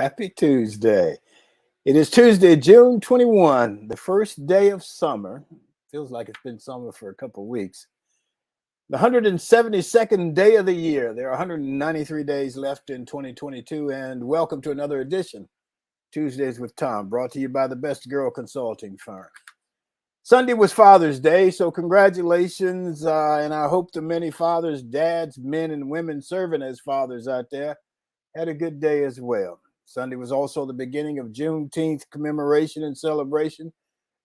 Happy Tuesday. It is Tuesday, June 21, the first day of summer. Feels like it's been summer for a couple of weeks. The 172nd day of the year. There are 193 days left in 2022, and welcome to another edition, Tuesdays with Thom, brought to you by the Best Girl Consulting Firm. Sunday was Father's Day, so congratulations, and I hope the many fathers, dads, men, and women serving as fathers out there had a good day as well. Sunday was also the beginning of Juneteenth commemoration and celebration.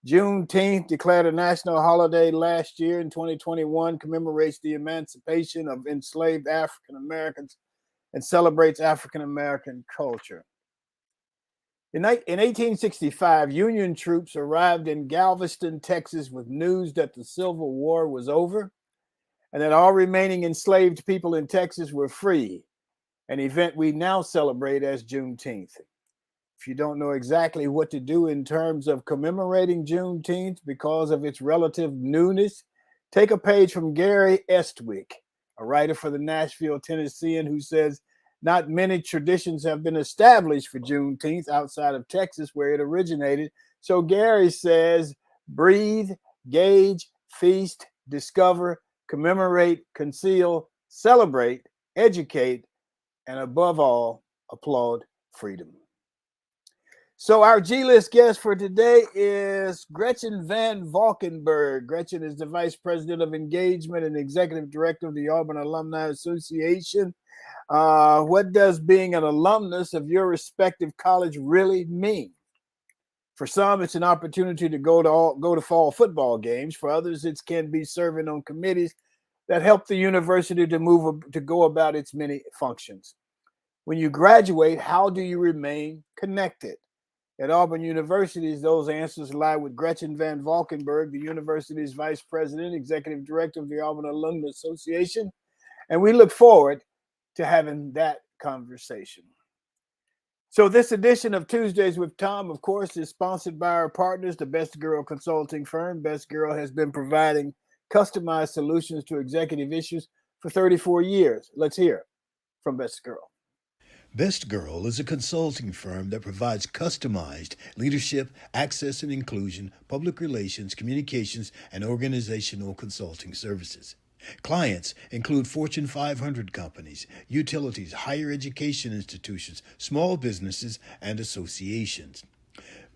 Juneteenth, declared a national holiday last year in 2021, commemorates the emancipation of enslaved African Americans and celebrates African American culture. In 1865, Union troops arrived in Galveston, Texas, with news that the Civil War was over and that all remaining enslaved people in Texas were free, an event we now celebrate as Juneteenth. If you don't know exactly what to do in terms of commemorating Juneteenth because of its relative newness, take a page from Gary Estwick, a writer for the Nashville Tennessean, who says, not many traditions have been established for Juneteenth outside of Texas, where it originated. So Gary says, breathe, gauge, feast, discover, commemorate, conceal, celebrate, educate, and above all, applaud freedom. So our G-list guest for today is Gretchen Van Valkenberg. Gretchen is the Vice President of Engagement and Executive Director of the Auburn Alumni Association. What does being an alumnus of your respective college really mean? For some, it's an opportunity to go to fall football games. For others, it can be serving on committees that help the university to go about its many functions. When you graduate, how do you remain connected? At Auburn University, those answers lie with Gretchen Van Valkenberg, the university's Vice President, Executive Director of the Auburn Alumni Association, and we look forward to having that conversation. So this edition of Tuesdays with Thom, of course, is sponsored by our partners, the Best Girl Consulting Firm. Best Girl has been providing customized solutions to executive issues for 34 years. Let's hear from Best Girl. Best Girl is a consulting firm that provides customized leadership, access and inclusion, public relations, communications, and organizational consulting services. Clients include Fortune 500 companies, utilities, higher education institutions, small businesses, and associations.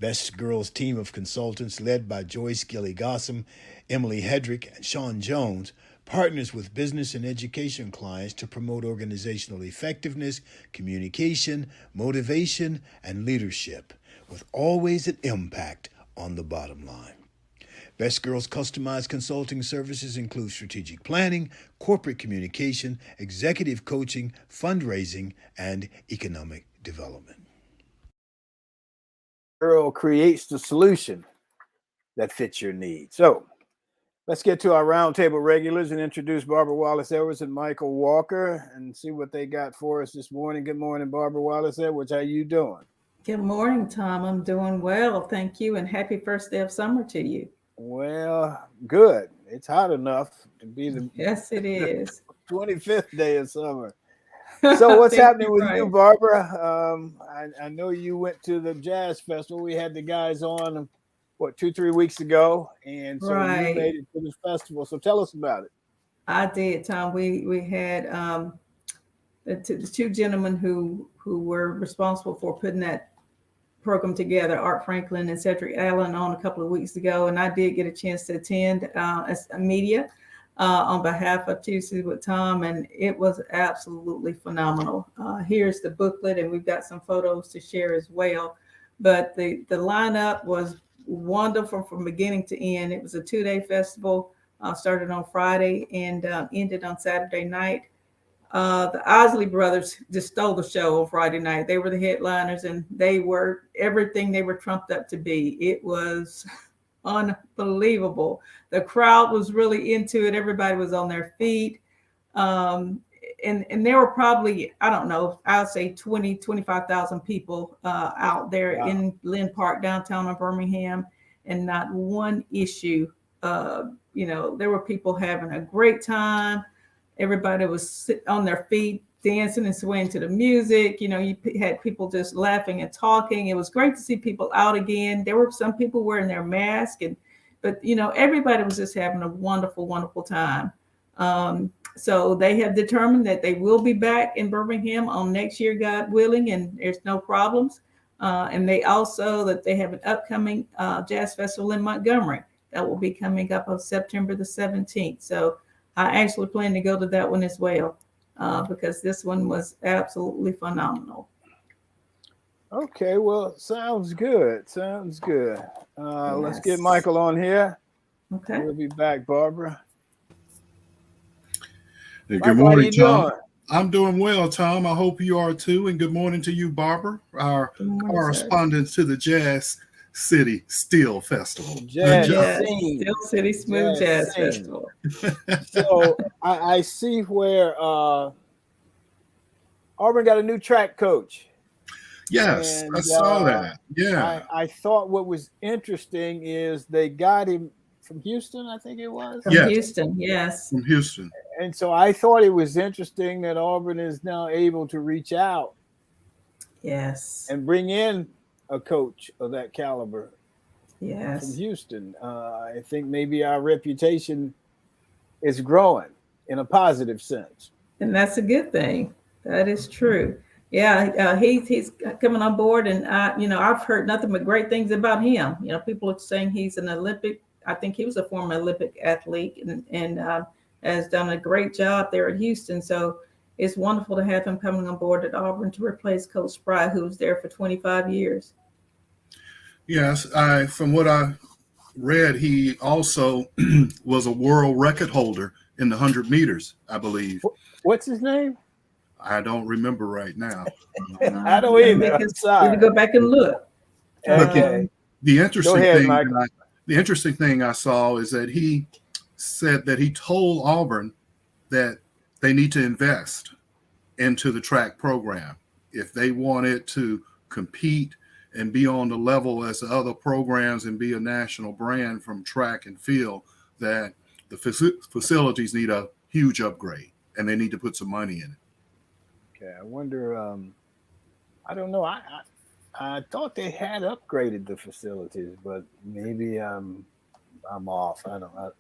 Best Girl's team of consultants, led by Joyce Gilly-Gossam, Emily Hedrick, and Sean Jones, partners with business and education clients to promote organizational effectiveness, communication, motivation, and leadership, with always an impact on the bottom line. Best Girl's customized consulting services include strategic planning, corporate communication, executive coaching, fundraising, and economic development. Girl creates the solution that fits your needs. So let's get to our roundtable regulars and introduce Barbara Wallace Edwards and Michael Walker and see what they got for us this morning. Good morning, Barbara Wallace Edwards. How you doing? Good morning, Thom. I'm doing well. Thank you. And happy first day of summer to you. Well, good. It's hot enough to be the Yes, it is. 25th day of summer. So what's happening with you, Barbara? I know you went to the Jazz Festival. We had the guys on, 2-3 weeks ago, and so you made it to the festival. So tell us about it. I did, Thom. We had the two gentlemen who were responsible for putting that program together, Art Franklin and Cedric Allen, on a couple of weeks ago, and I did get a chance to attend as a media on behalf of Tuesdays with Thom, and it was absolutely phenomenal. Here's the booklet, and we've got some photos to share as well. But the lineup was wonderful from beginning to end. It was a 2-day festival, started on Friday and ended on Saturday night. The Isley Brothers just stole the show on Friday night. They were the headliners, and they were everything they were trumped up to be. It was unbelievable. The crowd was really into it. Everybody was on their feet. And there were probably, I don't know, I'll say 25,000 people out there in Lynn Park, downtown of Birmingham, and not one issue. There were people having a great time. Everybody was on their feet, dancing and swaying to the music. You had people just laughing and talking. It was great to see people out again. There were some people wearing their mask, but everybody was just having a wonderful, wonderful time. So they have determined that they will be back in Birmingham on next year, God willing, and there's no problems. And they have an upcoming jazz festival in Montgomery that will be coming up on September the 17th. So I actually plan to go to that one as well, because this one was absolutely phenomenal. Okay, well, sounds good. Let's get Michael on here. Okay. We'll be back, Barbara. Hey, Michael, good morning, how you Tom. doing? I'm doing well, Tom. I hope you are too. And good morning to you, Barbara, our correspondent to the Jazz City Steel Festival. Steel City Smooth Jazz Festival. So I see where Auburn got a new track coach. Yes, And, I saw that. Yeah. I thought what was interesting is they got him from Houston, I think it was. From Houston, yes. From Houston. And so I thought it was interesting that Auburn is now able to reach out. Yes. And bring in a coach of that caliber. Yes. From Houston. I think maybe our reputation is growing in a positive sense. And that's a good thing. That is true. Yeah, he's coming on board, and I've heard nothing but great things about him. People are saying he's an Olympic. I think he was a former Olympic athlete, and has done a great job there at Houston. So it's wonderful to have him coming on board at Auburn to replace Coach Spry, who was there for 25 years. Yes, from what I read, he also was a world record holder in the 100 meters, I believe. What's his name? I don't remember right now. I don't either. We go back and look. Okay. The interesting ahead, thing, the interesting thing I saw is that he said that he told Auburn that they need to invest into the track program if they wanted to compete and be on the level as the other programs and be a national brand from track and field, that the facilities need a huge upgrade and they need to put some money in it. Okay, I wonder. I don't know. I thought they had upgraded the facilities, but maybe I'm off. I don't know.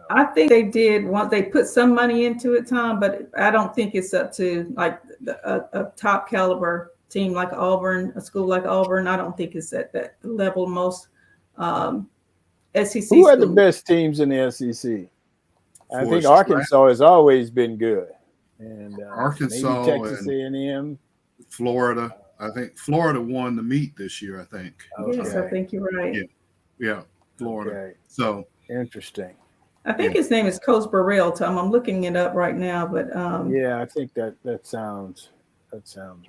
I think they did once they put some money into it, Tom, but I don't think it's up to like a top caliber team like Auburn, a school like Auburn. I don't think it's at that level. Most SEC. Who are the best teams in the SEC? I think Arkansas has always been good. And Arkansas, maybe Texas A&M, Florida. I think Florida won the meet this year. I think. Okay. Yes, I think you're right. Yeah, Florida. Okay. So interesting. I think his name is Coach Burrell, Tom. I'm looking it up right now, but yeah, I think that sounds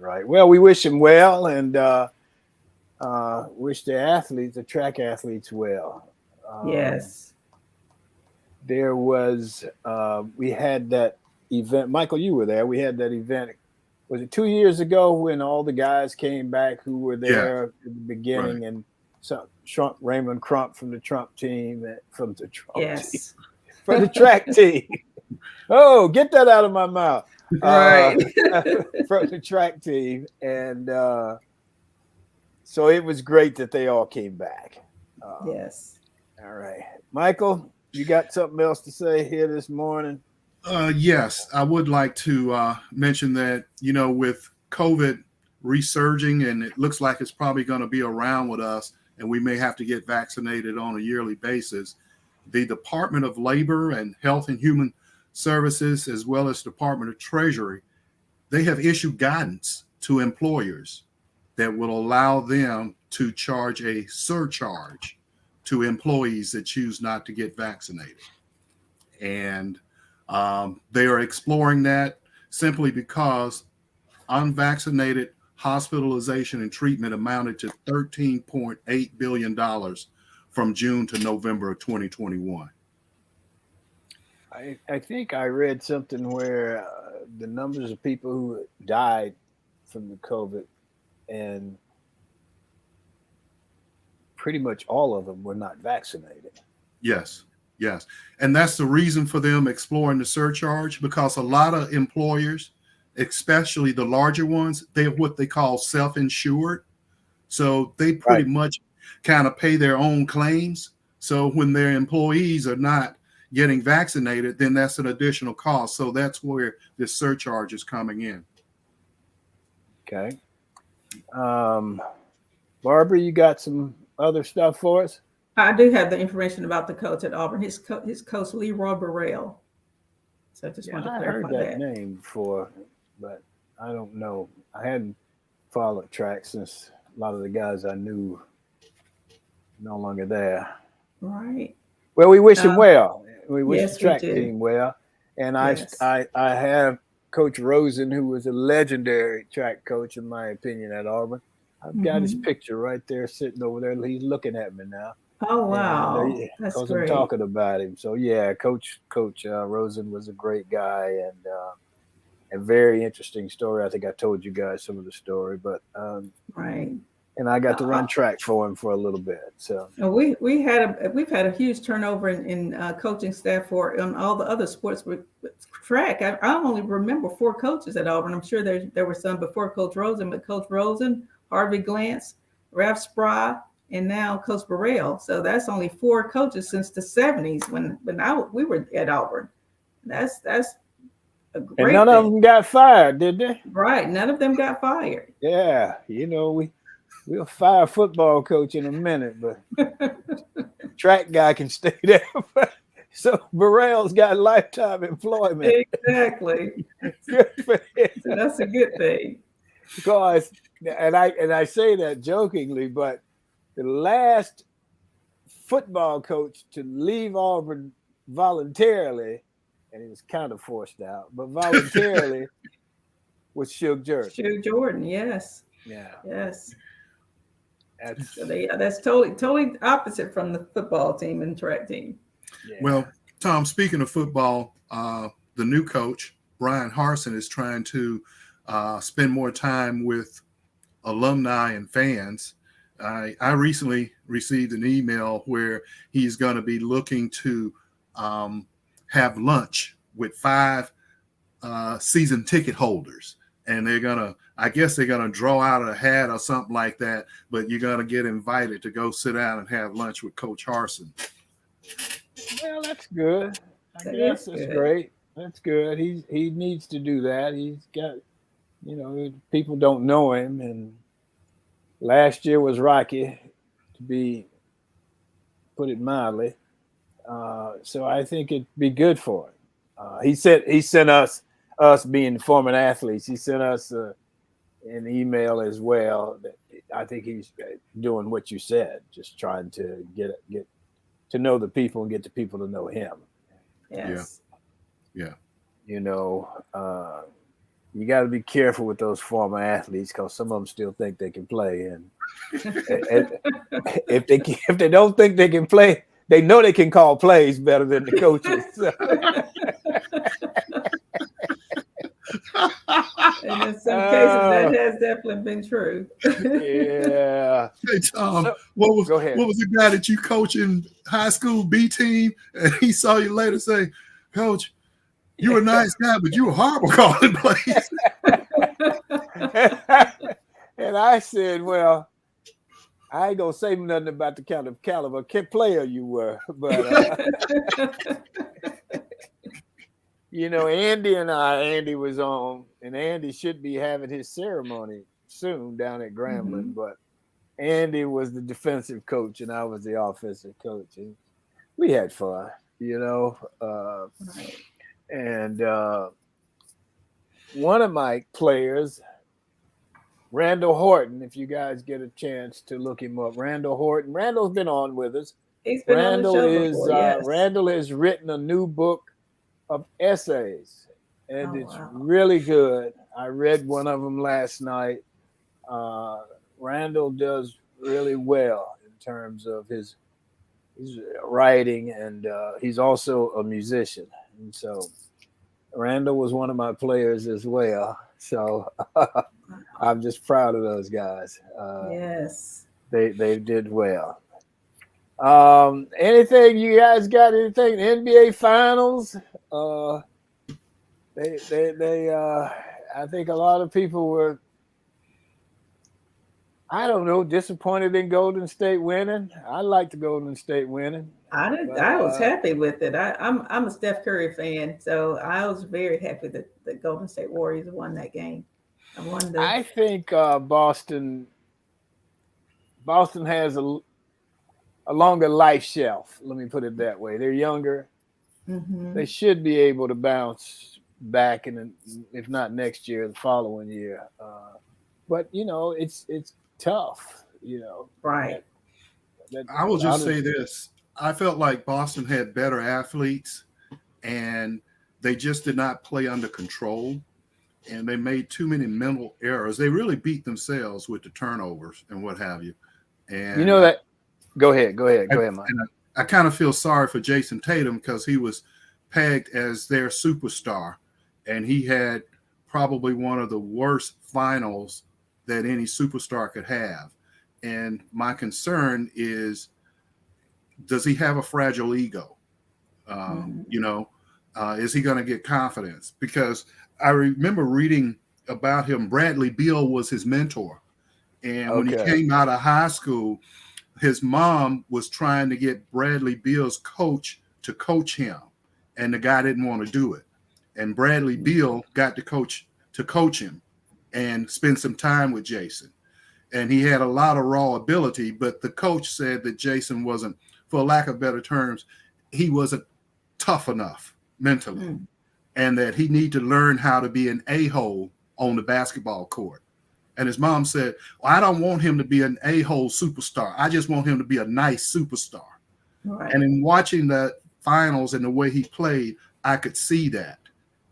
right. Well, we wish him well, and wish the track athletes well. Yes. There was we had that event. Michael, you were there. We had that event. Was it 2 years ago when all the guys came back who were there at the beginning, and so Raymond Crump from the Trump team, from the track team. Oh, get that out of my mouth. Right. From the track team. And so it was great that they all came back. Yes. All right. Michael, you got something else to say here this morning? Yes, I would like to mention that, with COVID resurging, and it looks like it's probably going to be around with us, and we may have to get vaccinated on a yearly basis. The Department of Labor and Health and Human Services, as well as Department of Treasury, they have issued guidance to employers that will allow them to charge a surcharge to employees that choose not to get vaccinated. And they are exploring that simply because unvaccinated hospitalization and treatment amounted to $13.8 billion from June to November of 2021. I think I read something where the numbers of people who died from the COVID, and pretty much all of them were not vaccinated. Yes. And that's the reason for them exploring the surcharge, because a lot of employers especially the larger ones, they're what they call self-insured. So they pretty much kind of pay their own claims. So when their employees are not getting vaccinated, then that's an additional cost. So that's where this surcharge is coming in. Okay. Barbara, you got some other stuff for us? I do have the information about the coach at Auburn. His coach, Leroy Burrell. So I just wanted to I clarify heard that name before, but I don't know. I hadn't followed track since a lot of the guys I knew no longer there. Right. Well, we wish him well. We wish yes, the track we do. team well. And Yes. I have Coach Rosen, who was a legendary track coach, in my opinion, at Auburn. I've got his picture right there sitting over there. He's looking at me now. Oh, wow. And, That's because great. I'm talking about him. So, yeah, Coach Rosen was a great guy and a very interesting story. I think I told you guys some of the story, but right. And I got to run track for him for a little bit. So we've had a huge turnover in coaching staff on all the other sports. With track, I only remember 4 coaches at Auburn. I'm sure there were some before Coach Rosen, but Coach Rosen, Harvey Glantz, Ralph Spry, and now Coach Burrell. So that's only 4 coaches since the 70s when we were at Auburn. That's a great and none of them got fired, did they? Right. None of them got fired. Yeah. We'll fire a football coach in a minute, but track guy can stay there. So Burrell's got lifetime employment. Exactly. Good for him. So that's a good thing. Because, and I say that jokingly, but the last football coach to leave Auburn voluntarily, and he was kind of forced out, but voluntarily, was Shug Jordan. Shug Jordan, yes. Yeah. Yes. That's totally opposite from the football team and track team. Yeah. Well, Thom, speaking of football, the new coach, Brian Harsin, is trying to spend more time with alumni and fans. I recently received an email where he's going to be looking to have lunch with 5 season ticket holders. And I guess they're going to draw out a hat or something like that, but you're going to get invited to go sit down and have lunch with Coach Harsin. Well, that's good. I guess that's great. That's good. He needs to do that. He's got, people don't know him. And last year was rocky, to put it mildly. So I think it'd be good for him. He sent us being former athletes, he sent us an email as well. That I think he's doing what you said, just trying to get to know the people and get the people to know him. Yes. Yeah. You got to be careful with those former athletes because some of them still think they can play, and if they don't think they can play, they know they can call plays better than the coaches. So. And in some cases, that has definitely been true. Yeah. Hey, Thom, what was the guy that you coach in high school B team, and he saw you later say, "Coach, you were a nice guy, but you were horrible calling plays." And I said, "Well, I ain't gonna say nothing about the kind of caliber player you were, but." Andy was on, and Andy should be having his ceremony soon down at Grambling, but Andy was the defensive coach and I was the offensive coach. And we had fun, and one of my players, Randall Horton, if you guys get a chance to look him up, Randall Horton. Randall's been on with us. He's been on the show before, yes. Randall has written a new book of essays, and it's really good. I read one of them last night. Randall does really well in terms of his writing, and he's also a musician. And so Randall was one of my players as well. So I'm just proud of those guys. Yes. They did well. Anything you guys got? Anything? NBA Finals? I think a lot of people were, I don't know, disappointed in Golden State winning. I like the Golden State winning. I was happy with it. I'm a Steph Curry fan, so I was very happy that the Golden State Warriors won that game. I think Boston has a longer life shelf. Let me put it that way. They're younger. Mm-hmm. They should be able to bounce back, if not next year, the following year. But it's tough. Right. I will just say this. I felt like Boston had better athletes, and they just did not play under control, and they made too many mental errors. They really beat themselves with the turnovers and what have you. And that. Go ahead, Mike. I kind of feel sorry for Jason Tatum because he was pegged as their superstar, and he had probably one of the worst finals that any superstar could have. And my concern is, does he have a fragile ego? Is he going to get confidence? Because I remember reading about him. Bradley Beal was his mentor. And when he came out of high school, his mom was trying to get Bradley Beal's coach to coach him. And the guy didn't want to do it. And Bradley Beal got the coach to coach him and spend some time with Jason. And he had a lot of raw ability, but the coach said that Jason wasn't, for lack of better terms, he wasn't tough enough mentally, and that he needed to learn how to be an a-hole on the basketball court. And his mom said, well, I don't want him to be an a-hole superstar. I just want him to be a nice superstar. Right. And in watching the finals and the way he played, I could see that.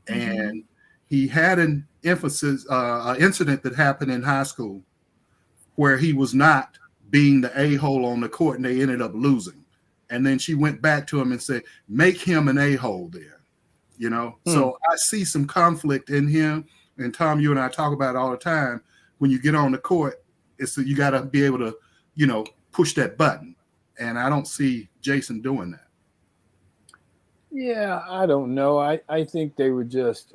And he had an incident that happened in high school where he was not being the a-hole on the court, and they ended up losing. And then she went back to him and said, make him an a-hole then, So I see some conflict in him. And Thom, you and I talk about it all the time. When you get on the court, you got to be able to, push that button. And I don't see Jason doing that. Yeah, I don't know. I think they were just,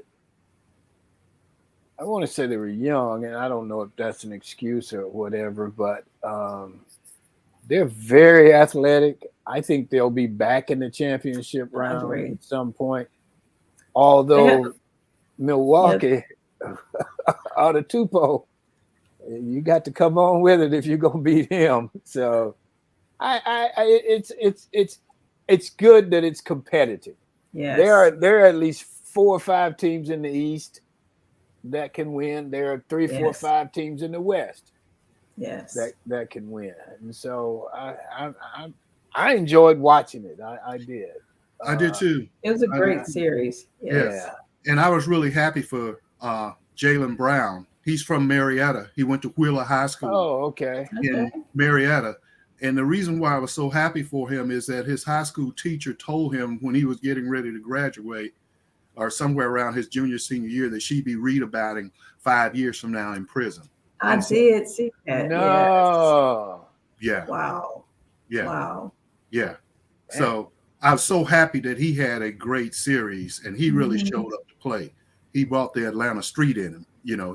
I want to say they were young, and I don't know if that's an excuse or whatever, but they're very athletic. I think they'll be back in the championship round at some point. Although Milwaukee, out of Tupou, you got to come on with it if you're gonna beat him. So, it's good that it's competitive. Yes. There are at least 4 or 5 teams in the East that can win. There are 3, 4, 5 teams in the West. Yes. That can win. And so I enjoyed watching it. I did. I did too. It was a great series. Yes. Yeah. And I was really happy for Jaylen Brown. He's from Marietta. He went to Wheeler High School. Oh, okay. In Marietta. And the reason why I was so happy for him is that his high school teacher told him when he was getting ready to graduate, or somewhere around his senior year, that she'd be read about him 5 years from now in prison. I did see that. No. Yes. Yeah. Wow. Yeah. Wow. Yeah. So I was so happy that he had a great series, and he really showed up to play. He brought the Atlanta street in him.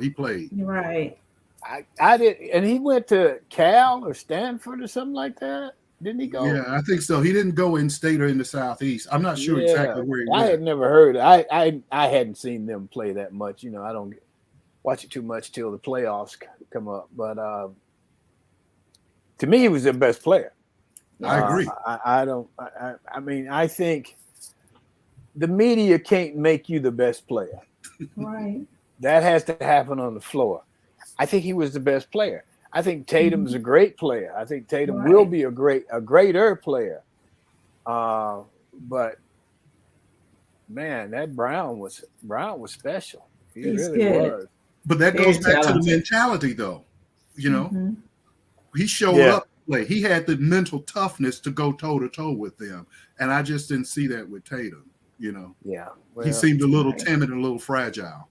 He played. Right. I did, and he went to Cal or Stanford or something like that. Didn't he go? Yeah, I think so. He didn't go in state or in the Southeast. I'm not sure exactly where he went. I had never heard. I hadn't seen them play that much. I don't watch it too much till the playoffs come up. But to me, he was their best player. I agree. I mean, I think the media can't make you the best player. Right. That has to happen on the floor. I think he was the best player. I think Tatum's a great player. I think Tatum will be a greater player. But man, that Brown was special. He He's really good. was. But that goes back to the mentality, though. He showed up to play. He had the mental toughness to go toe to toe with them, and I just didn't see that with Tatum. Yeah, he seemed a little timid and a little fragile.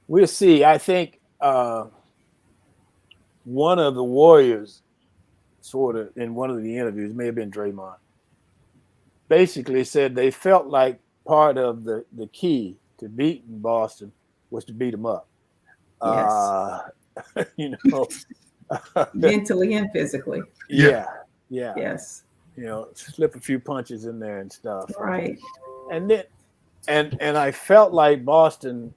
We'll see. I think one of the Warriors, sort of in one of the interviews, may have been Draymond, basically said they felt like part of the key to beating Boston was to beat them up. Yes. You know, Mentally and physically. yeah. Yes. You know, slip a few punches in there and stuff. Right. And then, and I felt like Boston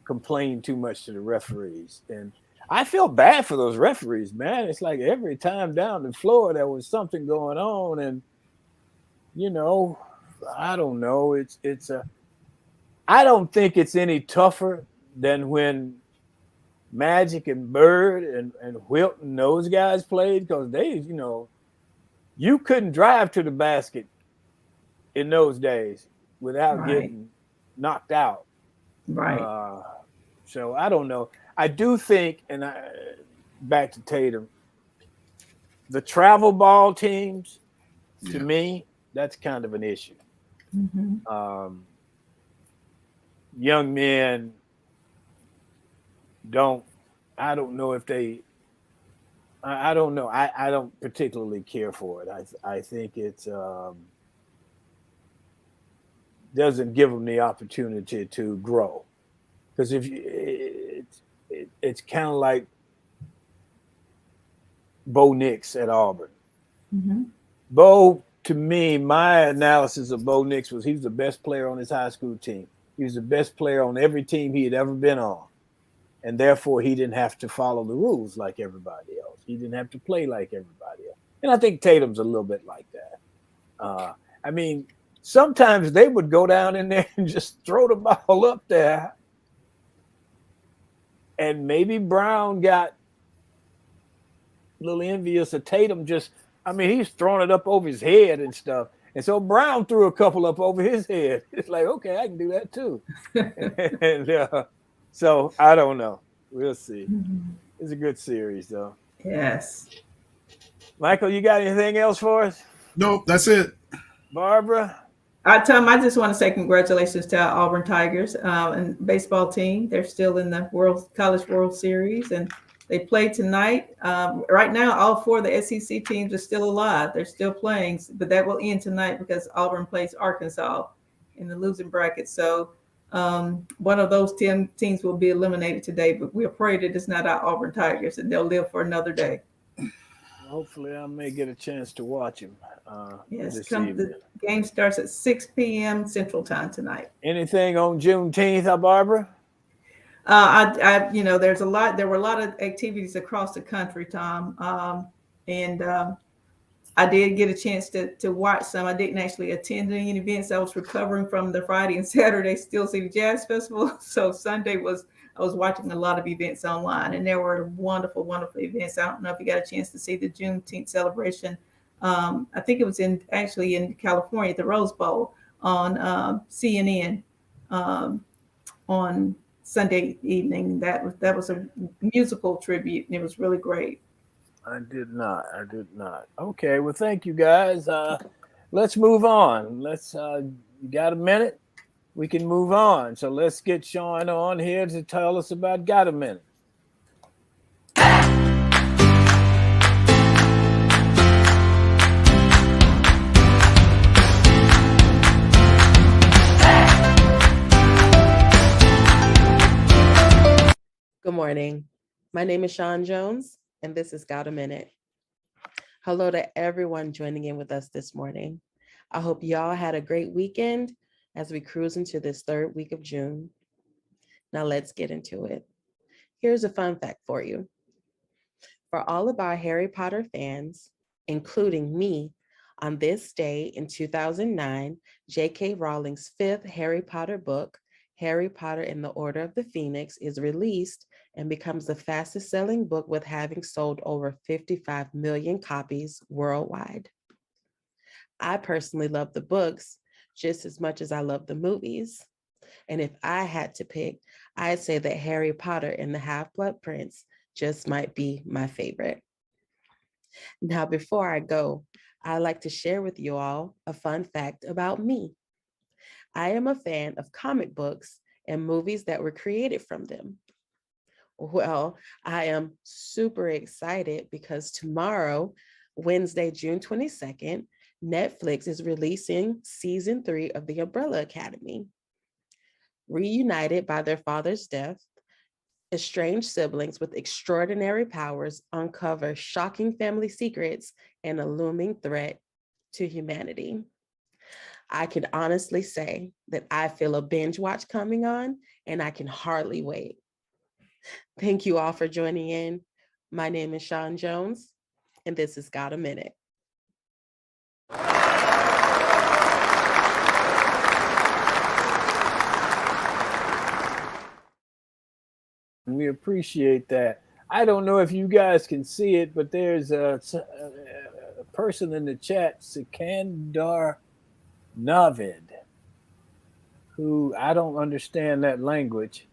complained too much to the referees, and I feel bad for those referees, man. It's like every time down the floor there was something going on, and you know, I don't know. I don't think it's any tougher than when Magic and Bird and Wilton, those guys played, because they, you know, you couldn't drive to the basket in those days without getting knocked out. Right. So I don't know. I do think, and back to Tatum, the travel ball teams, to me, that's kind of an issue. Mm-hmm. Young men I don't know if they, I don't know. I don't particularly care for it. I think it's doesn't give them the opportunity to grow, because if you, it's kind of like Bo Nix at Auburn. Mm-hmm. Bo, to me, my analysis of Bo Nix was he was the best player on his high school team. He was the best player on every team he had ever been on. And therefore, he didn't have to follow the rules like everybody else. He didn't have to play like everybody else. And I think Tatum's a little bit like that. I mean, sometimes they would go down in there and just throw the ball up there. And maybe Brown got a little envious of Tatum. He's throwing it up over his head and stuff. And so Brown threw a couple up over his head. It's like, okay, I can do that too. And so I don't know. We'll see. It's a good series, though. Yes. Michael, you got anything else for us? Nope, that's it. Barbara? Tom, I just want to say congratulations to our Auburn Tigers and baseball team. They're still in the College World Series, and they play tonight. Right now, all four of the SEC teams are still alive. They're still playing, but that will end tonight because Auburn plays Arkansas in the losing bracket. So one of those 10 teams will be eliminated today, but we're afraid that it's not our Auburn Tigers, and they'll live for another day. Hopefully I may get a chance to watch him. Yes, The game starts at 6 p.m. Central Time tonight. Anything on Juneteenth, Barbara? There were a lot of activities across the country, Tom. I did get a chance to watch some. I didn't actually attend any events. I was recovering from the Friday and Saturday Steel City Jazz Festival. So Sunday I was watching a lot of events online, and there were wonderful, wonderful events. I don't know if you got a chance to see the Juneteenth celebration. I think it was in California at the Rose Bowl on CNN on Sunday evening. That was a musical tribute, and it was really great. I did not. Okay, well, thank you, guys. Let's move on. You got a minute? We can move on. So let's get Sean on here to tell us about Got a Minute. Good morning. My name is Sean Jones, and this is Got a Minute. Hello to everyone joining in with us this morning. I hope y'all had a great weekend as we cruise into this third week of June. Now let's get into it. Here's a fun fact for you. For all of our Harry Potter fans, including me, on this day in 2009, J.K. Rowling's fifth Harry Potter book, Harry Potter and the Order of the Phoenix, is released and becomes the fastest selling book, with having sold over 55 million copies worldwide. I personally love the books just as much as I love the movies. And if I had to pick, I'd say that Harry Potter and the Half-Blood Prince just might be my favorite. Now, before I go, I'd like to share with you all a fun fact about me. I am a fan of comic books and movies that were created from them. Well, I am super excited because tomorrow, Wednesday, June 22nd, Netflix is releasing season 3 of The Umbrella Academy. reunited by their father's death, estranged siblings with extraordinary powers uncover shocking family secrets and a looming threat to humanity. I can honestly say that I feel a binge watch coming on, and I can hardly wait. Thank you all for joining in. My name is Sean Jones, and this has Got a Minute. We appreciate that. I don't know if you guys can see it, but there's a person in the chat, Sikandar Navid, who I don't understand that language.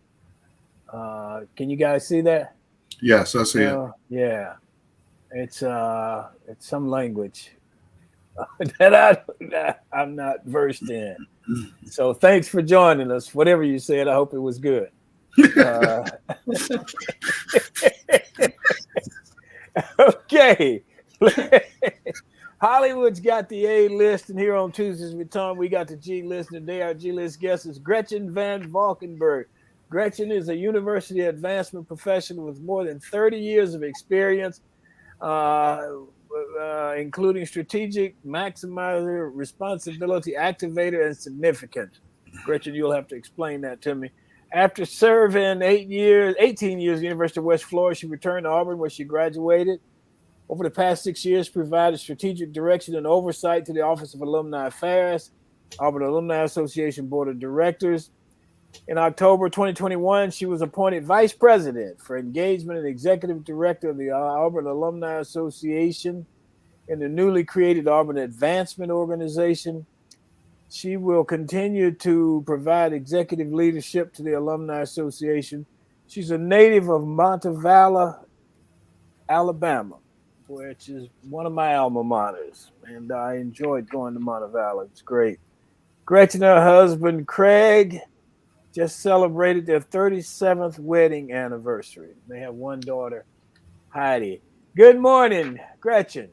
Can you guys see that? Yes, I see it. Yeah, it's some language that I'm not versed in. So thanks for joining us. Whatever you said, I hope it was good. Okay. Hollywood's got the A list, and here on Tuesdays with Thom, we got the G list. Today, our G list guest is Gretchen Van Valkenberg. Gretchen is a university advancement professional with more than 30 years of experience, including strategic, maximizer, responsibility, activator, and significant. Gretchen, you'll have to explain that to me. After serving 18 years at the University of West Florida, she returned to Auburn, where she graduated. Over the past 6 years, provided strategic direction and oversight to the Office of Alumni Affairs, Auburn Alumni Association Board of Directors. In October 2021, she was appointed Vice President for Engagement and Executive Director of the Auburn Alumni Association in the newly created Auburn Advancement Organization. She will continue to provide executive leadership to the Alumni Association. She's a native of Montevallo, Alabama, which is one of my alma maters, and I enjoyed going to Montevallo. It's great. Gretchen and her husband, Craig, just celebrated their 37th wedding anniversary. They have one daughter, Heidi. Good morning, Gretchen.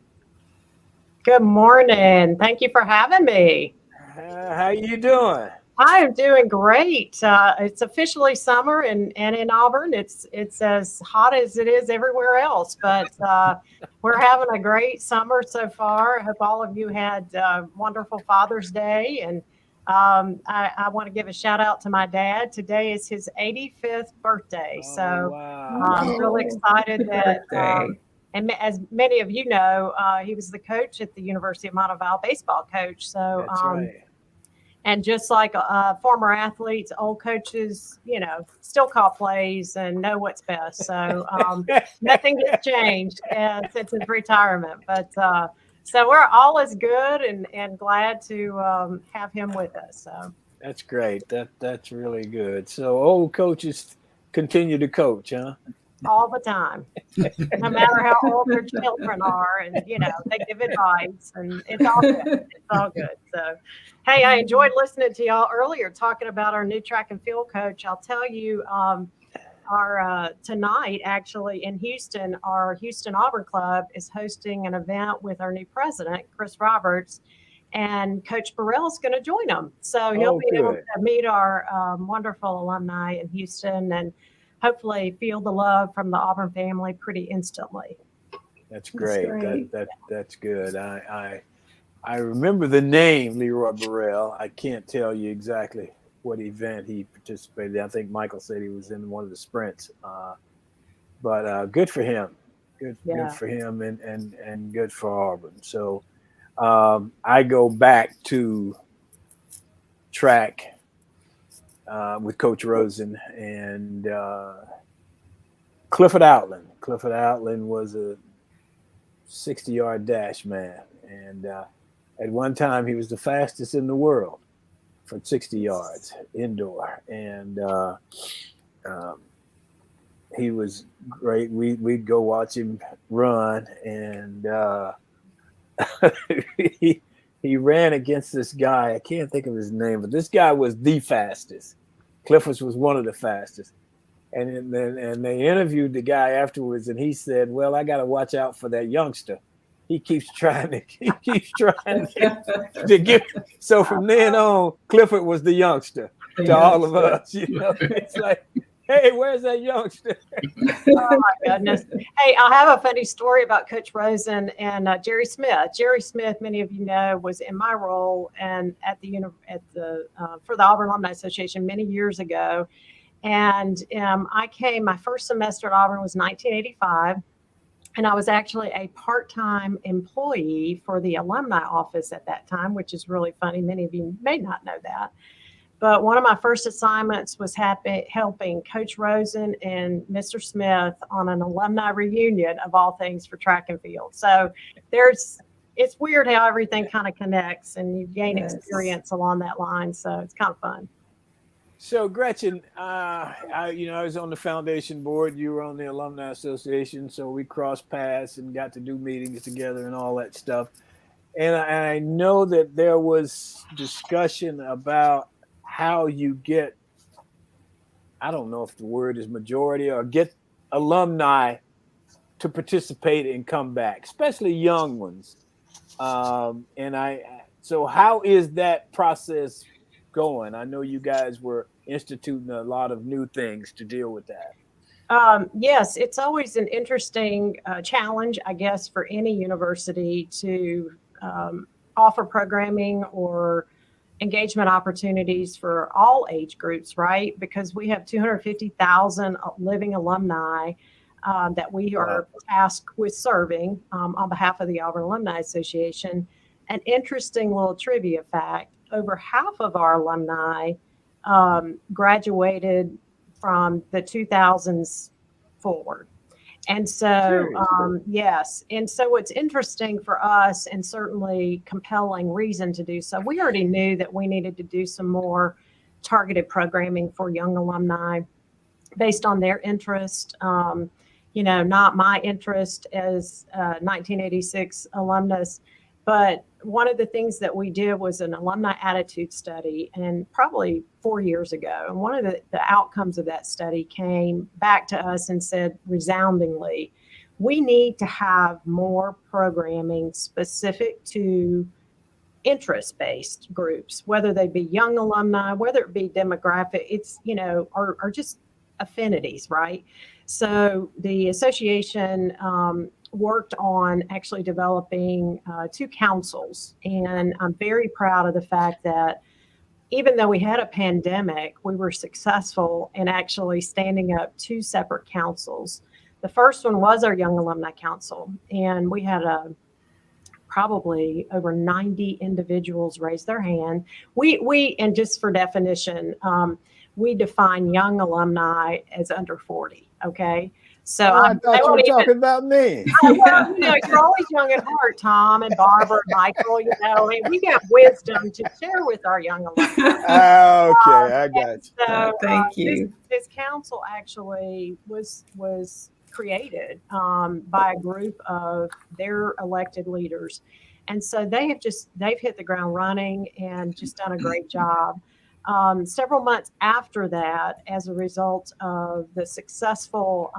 Good morning. Thank you for having me. How you doing? I am doing great. It's officially summer, and in Auburn, it's as hot as it is everywhere else. But we're having a great summer so far. I hope all of you had wonderful Father's Day, and I want to give a shout out to my dad. Today is his 85th birthday, so wow. I'm really excited that. And as many of you know, he was the coach at the University of Montevallo, baseball coach. So, That's right. And just like former athletes, old coaches, still call plays and know what's best. So nothing has changed since his retirement. But so we're all as good and glad to have him with us. So that's great. That's really good. So old coaches continue to coach, huh? All the time, no matter how old their children are, and they give advice, and it's all good. It's all good. So, hey, I enjoyed listening to y'all earlier talking about our new track and field coach. I'll tell you, our tonight actually in Houston, our Houston Auburn Club is hosting an event with our new president, Chris Roberts, and Coach Burrell is going to join them. So he'll be able to meet our wonderful alumni in Houston and hopefully feel the love from the Auburn family pretty instantly. That's great. That's good. I remember the name Leroy Burrell. I can't tell you exactly what event he participated in. I think Michael said he was in one of the sprints. But good for him. Good for him and good for Auburn. So I go back to track with Coach Rosen and Clifford Outland. Clifford Outland was a 60-yard dash man. And at one time, he was the fastest in the world for 60 yards indoor. And he was great. We'd go watch him run. And he ran against this guy. I can't think of his name, but this guy was the fastest. Clifford was one of the fastest. And they interviewed the guy afterwards, and he said, well, I got to watch out for that youngster. He keeps trying to get. So from then on, Clifford was the youngster. to all of us. You know, it's like, hey, where's that youngster? Oh my goodness. Hey, I have a funny story about Coach Rosen and Jerry Smith. Jerry Smith, many of you know, was in my role and for the Auburn Alumni Association many years ago. And my first semester at Auburn was 1985. And I was actually a part-time employee for the alumni office at that time, which is really funny. Many of you may not know that. But one of my first assignments was helping Coach Rosen and Mr. Smith on an alumni reunion of all things for track and field. So it's weird how everything kind of connects and you gain experience along that line. So it's kind of fun. So Gretchen, I was on the foundation board. You were on the Alumni Association, so we crossed paths and got to do meetings together and all that stuff. And I know that there was discussion about how you get, I don't know if the word is majority, or get alumni to participate and come back, especially young ones. So how is that process going? I know you guys were instituting a lot of new things to deal with that. Yes, it's always an interesting challenge, I guess, for any university to offer programming or engagement opportunities for all age groups, right? Because we have 250,000 living alumni that we are tasked with serving on behalf of the Auburn Alumni Association. An interesting little trivia fact: over half of our alumni graduated from the 2000s forward. And so, yes. And so what's interesting for us, and certainly compelling reason to do so, we already knew that we needed to do some more targeted programming for young alumni based on their interest. Not my interest as 1986 alumnus, but one of the things that we did was an alumni attitude study, and probably 4 years ago. And one of the outcomes of that study came back to us and said resoundingly, we need to have more programming specific to interest-based groups, whether they be young alumni, whether it be demographic, or just affinities, right? So the association worked on actually developing 2 councils. And I'm very proud of the fact that even though we had a pandemic, we were successful in actually standing up 2 separate councils. The first one was our Young Alumni Council, and we had probably over 90 individuals raise their hand. And just for definition, we define young alumni as under 40, okay? So I thought you were talking about me. Well, you're always young at heart, Thom and Barbara, Michael. We got wisdom to share with our young alumni. Okay, I got you. So, Thank you. This council actually was created by a group of their elected leaders, and so they've hit the ground running and just done a great job. Several months after that, as a result of the successful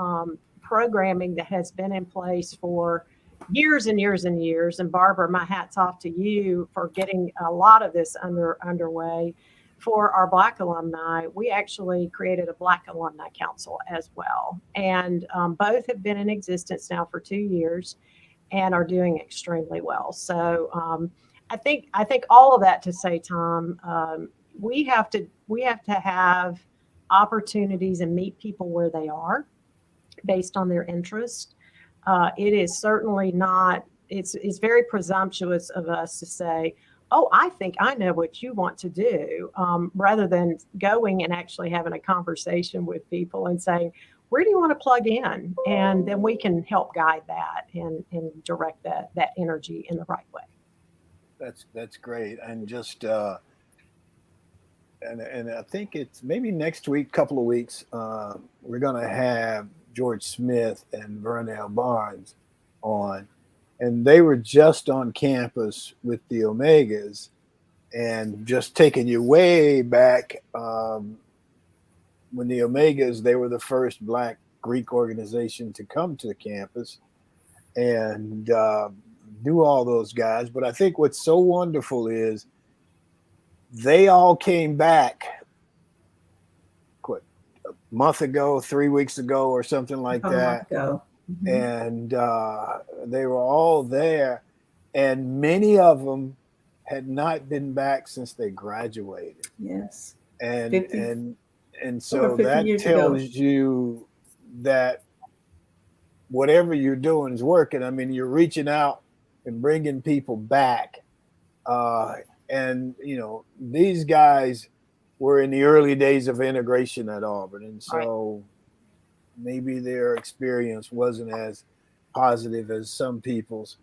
programming that has been in place for years and years and years, and Barbara, my hat's off to you for getting a lot of this underway. For our Black alumni, we actually created a Black Alumni Council as well. And both have been in existence now for 2 years and are doing extremely well. So I think all of that to say, Thom, we have to have opportunities and meet people where they are based on their interest. It is certainly not, it's very presumptuous of us to say, oh, I think I know what you want to do, rather than going and actually having a conversation with people and saying, where do you want to plug in? And then we can help guide that and direct that energy in the right way. That's great. And just and I think it's maybe next week, couple of weeks, we're going to have George Smith and Vernell Barnes on, and they were just on campus with the Omegas, and just taking you way back when the Omegas, they were the first Black Greek organization to come to the campus and do all those guys. But I think what's so wonderful is they all came back month ago, 3 weeks ago, or something like About a month that. ago. Mhm. And they were all there, and many of them had not been back since they graduated. Yes. And 50 and over so 50 that years tells ago. you that whatever you're doing is working. I mean, you're reaching out and bringing people back. And these guys were in the early days of integration at Auburn, and so maybe their experience wasn't as positive as some people's.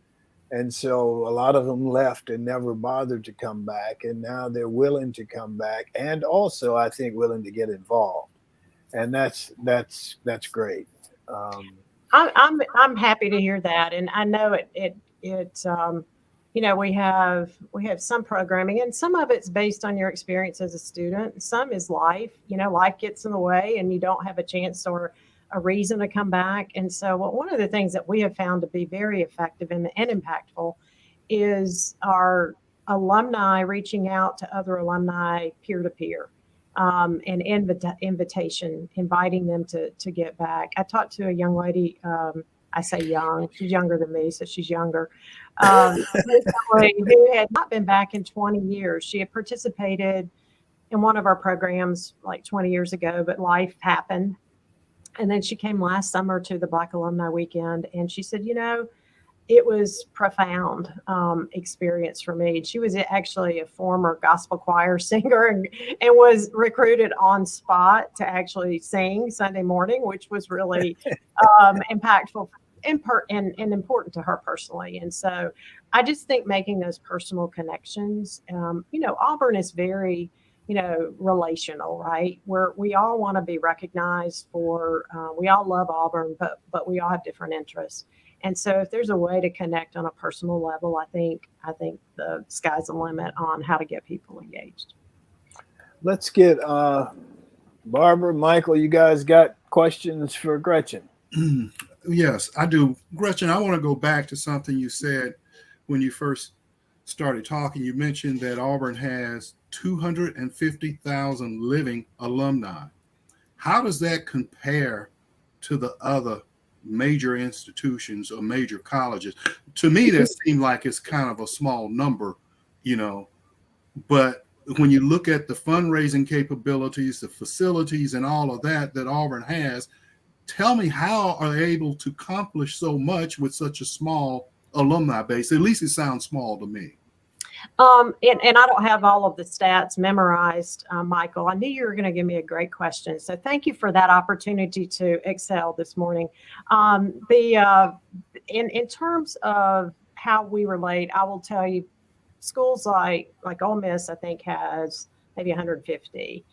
And so a lot of them left and never bothered to come back. And now they're willing to come back, and also I think willing to get involved. And that's great. I'm happy to hear that, and I know we have some programming, and some of it's based on your experience as a student, and some is life. Life gets in the way, and you don't have a chance or a reason to come back. And so, one of the things that we have found to be very effective and impactful is our alumni reaching out to other alumni peer to peer. And invitation, inviting them to get back. I talked to a young lady, I say young, she's younger than me, so she's younger, who had not been back in 20 years. She had participated in one of our programs like 20 years ago, but life happened. And then she came last summer to the Black Alumni Weekend, and she said, it was profound experience for me. She was actually a former gospel choir singer and was recruited on spot to actually sing Sunday morning, which was really impactful and important to her personally. And so I just think making those personal connections, Auburn is very, relational, right? Where we all want to be recognized for, we all love Auburn, but we all have different interests. And so if there's a way to connect on a personal level, I think the sky's the limit on how to get people engaged. Let's get Barbara, Michael, you guys got questions for Gretchen? Yes, I do. Gretchen, I want to go back to something you said when you first started talking. You mentioned that Auburn has 250,000 living alumni. How does that compare to the other major institutions or major colleges? To me, that seemed like it's kind of a small number, but when you look at the fundraising capabilities, the facilities, and all of that Auburn has, tell me, how are they able to accomplish so much with such a small alumni base? At least it sounds small to me. And I don't have all of the stats memorized, Michael. I knew you were going to give me a great question. So thank you for that opportunity to excel this morning. In terms of how we relate, I will tell you, schools like Ole Miss, I think, has maybe 150.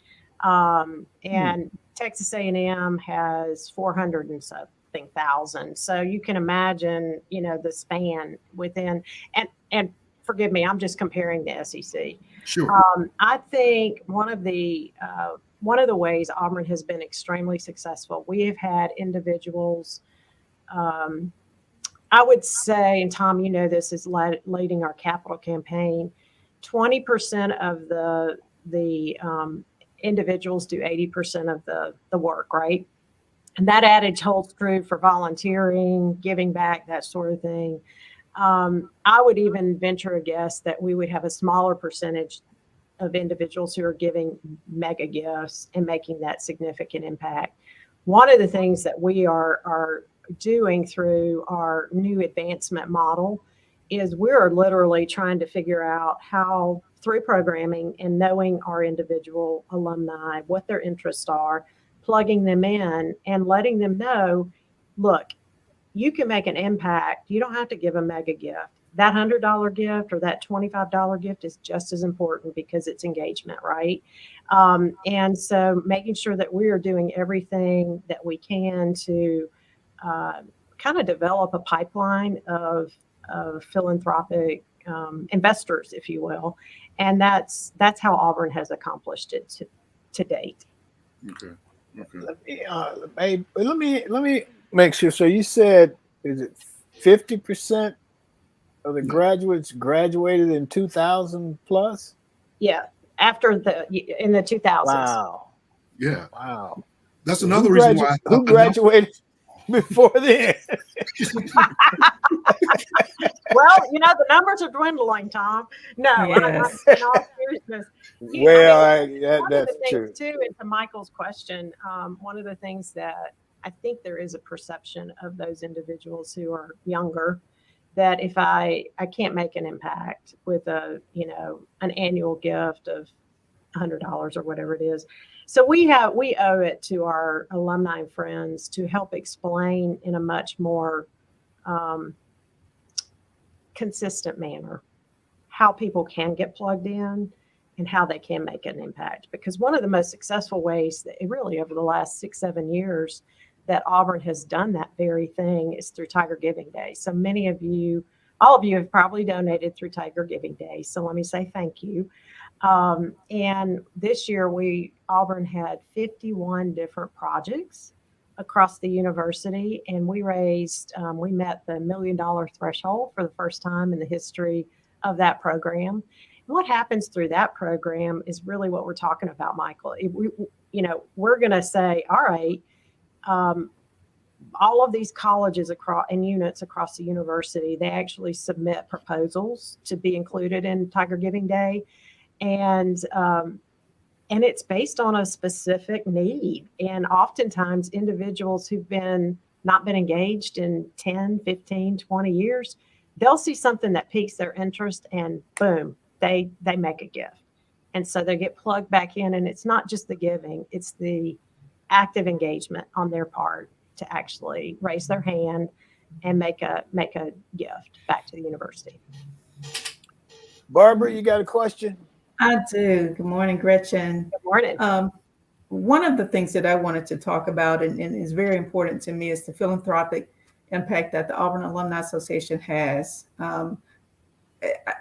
And Texas A&M has 400 and something thousand. So you can imagine, the span within, and forgive me, I'm just comparing the SEC. Sure. I think one of the ways Auburn has been extremely successful, we have had individuals, I would say, and Thom, this is leading our capital campaign, 20% of the individuals do 80% of the work, right? And that adage holds true for volunteering, giving back, that sort of thing. I would even venture a guess that we would have a smaller percentage of individuals who are giving mega gifts and making that significant impact. One of the things that we are doing through our new advancement model is we're literally trying to figure out how, through programming and knowing our individual alumni, what their interests are, plugging them in and letting them know, look, you can make an impact. You don't have to give a mega gift. That $100 gift or that $25 gift is just as important because it's engagement, right? And so making sure that we are doing everything that we can to kind of develop a pipeline of philanthropic investors, if you will. And that's how Auburn has accomplished it to date. Okay. Let me make sure. So you said, is it 50% of the graduates graduated in 2000 plus? Yeah, in the 2000s. Wow. Yeah. Wow. That's another reason why. Who graduated before then? Well, the numbers are dwindling, Tom. No, Yes. in all seriousness. Well, One of that's the things true. too, and to Michael's question, one of the things that I think there is a perception of those individuals who are younger, that if I can't make an impact with an annual gift of $100 or whatever it is. So we owe it to our alumni and friends to help explain in a much more consistent manner how people can get plugged in and how they can make an impact. Because one of the most successful ways that really over the last 6-7 years that Auburn has done that very thing is through Tiger Giving Day. So many of you, all of you have probably donated through Tiger Giving Day. So let me say thank you. And this year Auburn had 51 different projects across the university, and we met the $1 million threshold for the first time in the history of that program. And what happens through that program is really what we're talking about, Michael. We're going to say, all right, all of these colleges and units across the university, they actually submit proposals to be included in Tiger Giving Day. And it's based on a specific need. And oftentimes individuals who've not been engaged in 10, 15, 20 years, they'll see something that piques their interest and boom, they make a gift. And so they get plugged back in, and it's not just the giving, it's the active engagement on their part to actually raise their hand and make a gift back to the university. Barbara, you got a question? I do. Good morning, Gretchen. Good morning. One of the things that I wanted to talk about and is very important to me is the philanthropic impact that the Auburn Alumni Association has.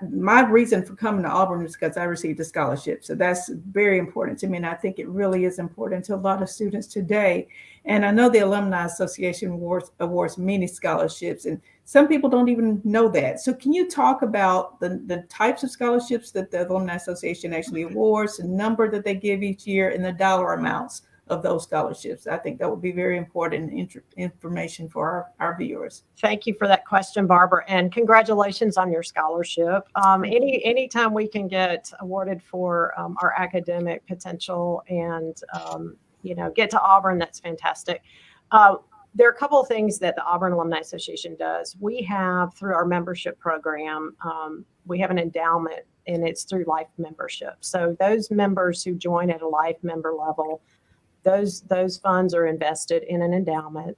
My reason for coming to Auburn is because I received a scholarship. So that's very important to me. And I think it really is important to a lot of students today. And I know the Alumni Association awards many scholarships, and some people don't even know that. So can you talk about the types of scholarships that the Alumni Association actually awards, the number that they give each year, and the dollar amounts of those scholarships? I think that would be very important information for our viewers. Thank you for that question, Barbara, and congratulations on your scholarship. Anytime we can get awarded for our academic potential and get to Auburn, that's fantastic. There are a couple of things that the Auburn Alumni Association does. We have, through our membership program, we have an endowment, and it's through life membership. So those members who join at a life member level, those funds are invested in an endowment,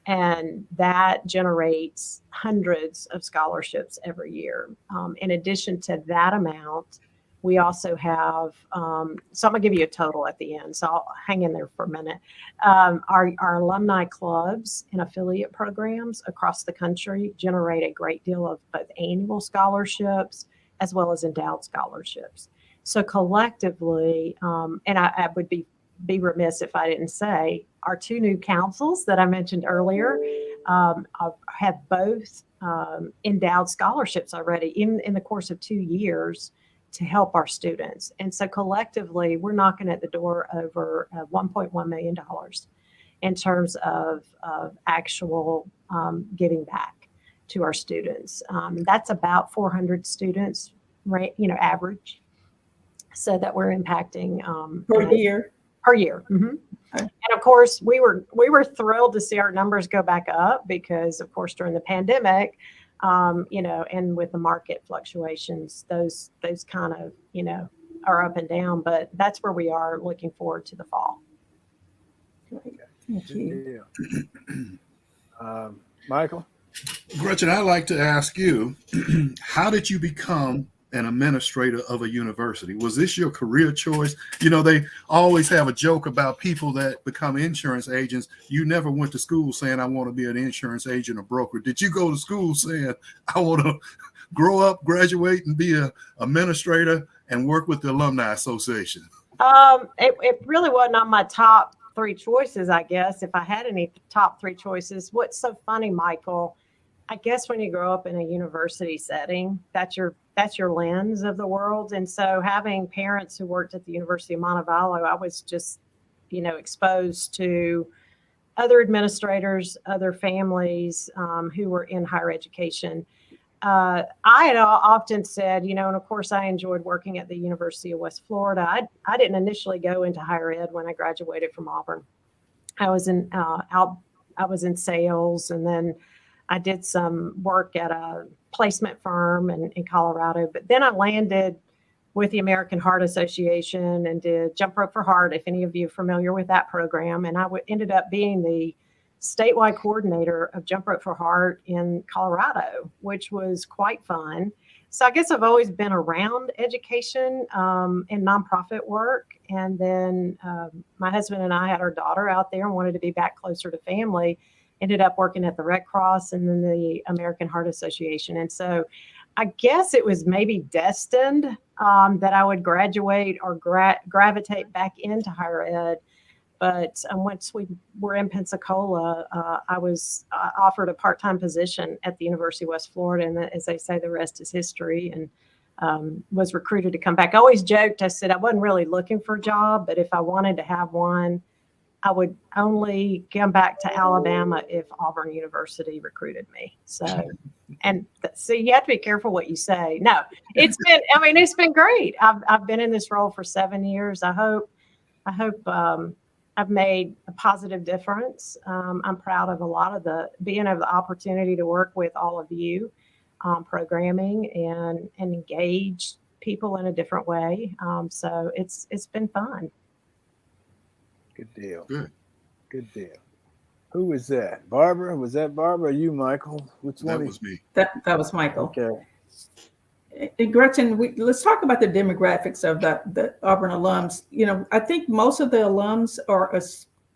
and that generates hundreds of scholarships every year. In addition to that amount, we also have, so I'm gonna give you a total at the end, so I'll hang in there for a minute. Our alumni clubs and affiliate programs across the country generate a great deal of both annual scholarships as well as endowed scholarships. So collectively, and I would be remiss if I didn't say, our two new councils that I mentioned earlier have both endowed scholarships already in the course of 2 years to help our students. And so collectively, we're knocking at the door over $1.1 million in terms of actual giving back to our students. That's about 400 students, right? Average. So that we're impacting Per year. Per year. Mm-hmm. Okay. And of course, we were thrilled to see our numbers go back up because, of course, during the pandemic, and with the market fluctuations, those kind of, are up and down, but that's where we are looking forward to the fall. Thank you. Michael? Gretchen, I'd like to ask you, how did you become an administrator of a university? Was this your career choice? They always have a joke about people that become insurance agents. You never went to school saying, I want to be an insurance agent or broker. Did you go to school saying, I want to grow up, graduate, and be an administrator and work with the Alumni Association? It really wasn't on my top 3 choices, I guess, if I had any top 3 choices. What's so funny, Michael, I guess when you grow up in a university setting, that's your lens of the world. And so having parents who worked at the University of Montevallo, I was just exposed to other administrators, other families who were in higher education. I had often said, and of course I enjoyed working at the University of West Florida. I didn't initially go into higher ed when I graduated from Auburn. I was in sales, and then I did some work at a placement firm in Colorado. But then I landed with the American Heart Association and did Jump Rope for Heart, if any of you are familiar with that program. And I ended up being the statewide coordinator of Jump Rope for Heart in Colorado, which was quite fun. So I guess I've always been around education and nonprofit work. And then my husband and I had our daughter out there and wanted to be back closer to family. Ended up working at the Red Cross and then the American Heart Association. And so I guess it was maybe destined that I would graduate or gravitate back into higher ed. But once we were in Pensacola, I was offered a part-time position at the University of West Florida. And as they say, the rest is history, and was recruited to come back. I always joked, I said I wasn't really looking for a job, but if I wanted to have one, I would only come back to Alabama if Auburn University recruited me. So, so you have to be careful what you say. No, it's been great. I've been in this role for 7 years. I hope I've made a positive difference. I'm proud of being of the opportunity to work with all of you on programming and engage people in a different way. So it's been fun. Good deal. Good deal. Who was that? Barbara? Was that Barbara or you, Michael? Which one? That was me. That was Michael. Okay. And Gretchen, let's talk about the demographics of the Auburn alums. I think most of the alums are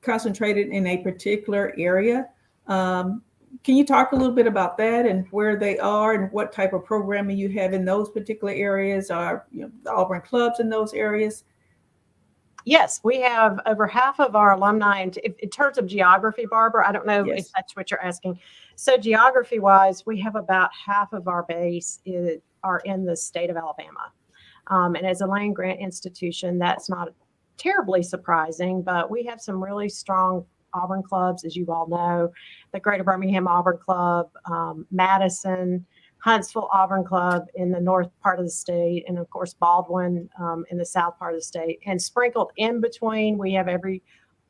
concentrated in a particular area. Can you talk a little bit about that and where they are and what type of programming you have in those particular areas? Are the Auburn clubs in those areas? Yes, we have over half of our alumni. In terms of geography, Barbara, I don't know if that's what you're asking. So geography-wise, we have about half of our base are in the state of Alabama. And as a land grant institution, that's not terribly surprising, but we have some really strong Auburn clubs, as you all know, the Greater Birmingham Auburn Club, Madison, Huntsville Auburn Club in the north part of the state, and of course Baldwin in the south part of the state. And sprinkled in between, we have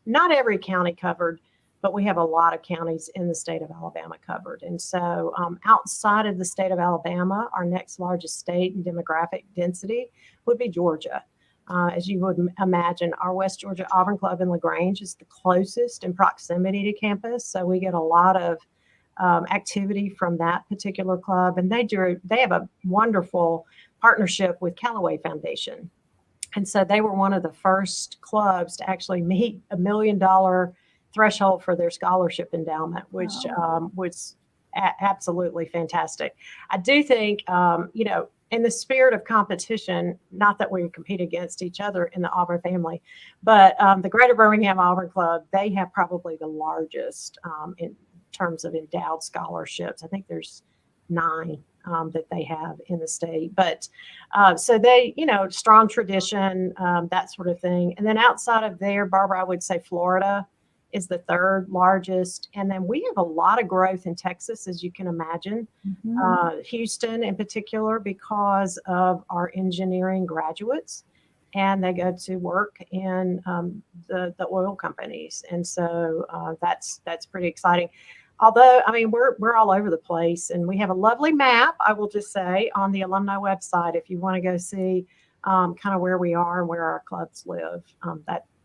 not every county covered, but we have a lot of counties in the state of Alabama covered. And so outside of the state of Alabama, our next largest state in demographic density would be Georgia. As you would imagine, our West Georgia Auburn Club in LaGrange is the closest in proximity to campus. So we get a lot of activity from that particular club. And they have a wonderful partnership with Callaway Foundation. And so they were one of the first clubs to actually meet $1 million threshold for their scholarship endowment, which was absolutely fantastic. I do think, in the spirit of competition, not that we compete against each other in the Auburn family, but the Greater Birmingham Auburn Club, they have probably the largest in terms of endowed scholarships. I think there's 9 that they have in the state. But so they, strong tradition, that sort of thing. And then outside of there, Barbara, I would say Florida is the third largest. And then we have a lot of growth in Texas, as you can imagine. Mm-hmm. Houston in particular, because of our engineering graduates. And they go to work in the oil companies. And so that's pretty exciting. Although, we're all over the place, and we have a lovely map, I will just say, on the alumni website. If you want to go see kind of where we are and where our clubs live,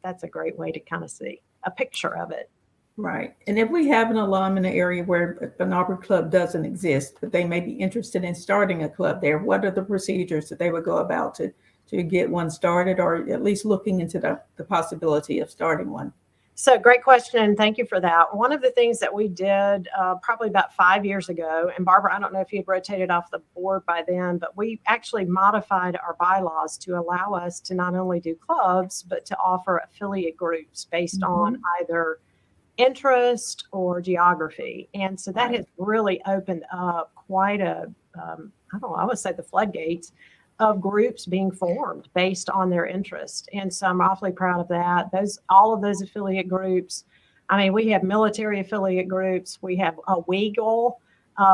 that's a great way to kind of see a picture of it. Right. And if we have an alum in an area where an Auburn club doesn't exist, but they may be interested in starting a club there, what are the procedures that they would go about to get one started, or at least looking into the possibility of starting one? So great question, and thank you for that. One of the things that we did probably about 5 years ago, and Barbara, I don't know if you had rotated off the board by then, but we actually modified our bylaws to allow us to not only do clubs, but to offer affiliate groups based on either interest or geography. And so that has really opened up quite I would say the floodgates of groups being formed based on their interest. And so I'm awfully proud of that. All of those affiliate groups. I mean, we have military affiliate groups. We have a Weagle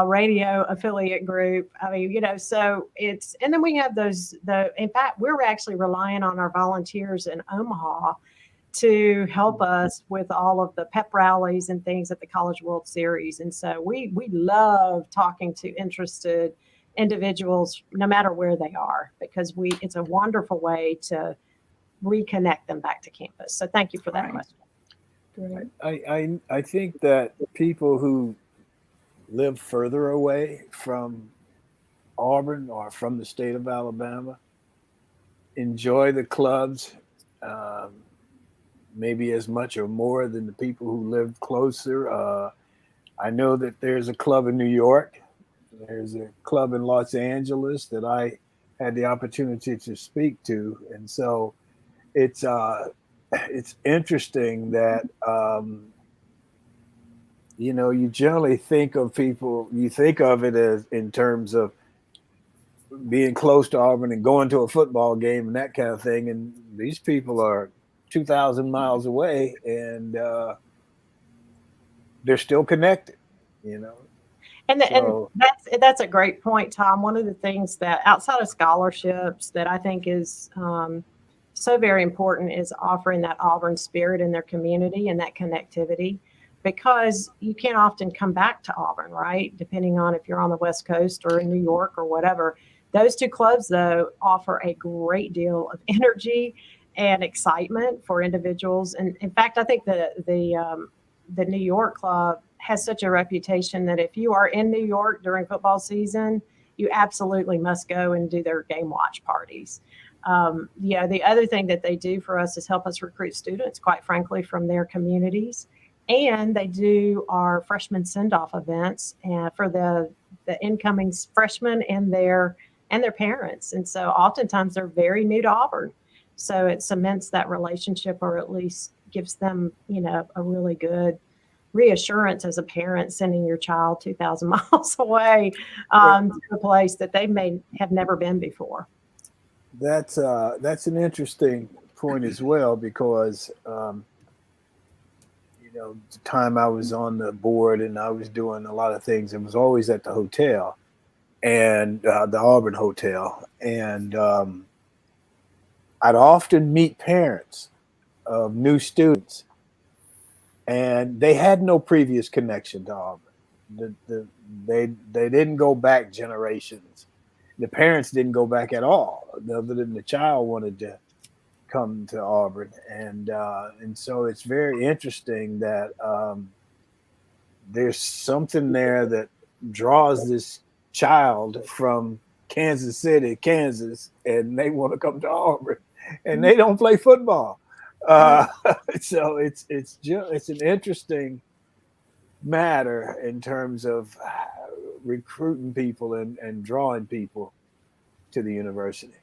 radio affiliate group. I mean, so and then we have in fact, we're actually relying on our volunteers in Omaha to help us with all of the pep rallies and things at the College World Series. And so we love talking to interested individuals, no matter where they are, because it's a wonderful way to reconnect them back to campus. So thank you for that question. I think that people who live further away from Auburn or from the state of Alabama enjoy the clubs maybe as much or more than the people who live closer. I know that there's a club in New York. There's a club in Los Angeles that I had the opportunity to speak to. And so it's interesting that, you generally think of people, you think of it as in terms of being close to Auburn and going to a football game and that kind of thing. And these people are 2,000 miles away and they're still connected, And that's a great point, Thom. One of the things that outside of scholarships that I think is so very important is offering that Auburn spirit in their community and that connectivity, because you can't often come back to Auburn, right? Depending on if you're on the West Coast or in New York or whatever. Those two clubs, though, offer a great deal of energy and excitement for individuals. And in fact, I think the New York club has such a reputation that if you are in New York during football season, you absolutely must go and do their game watch parties. The other thing that they do for us is help us recruit students, quite frankly, from their communities. And they do our freshman send-off events for the incoming freshmen and their parents. And so oftentimes they're very new to Auburn. So it cements that relationship, or at least gives them, a really good reassurance as a parent sending your child 2,000 miles away to a place that they may have never been before. That's an interesting point as well, because the time I was on the board and I was doing a lot of things, it was always at the hotel and the Auburn Hotel, and I'd often meet parents of new students, and they had no previous connection to Auburn. They didn't go back generations. The parents didn't go back at all, other than the child wanted to come to Auburn. And so it's very interesting that there's something there that draws this child from Kansas City, Kansas, and they want to come to Auburn, and they don't play football. So it's an interesting matter in terms of recruiting people and drawing people to the university.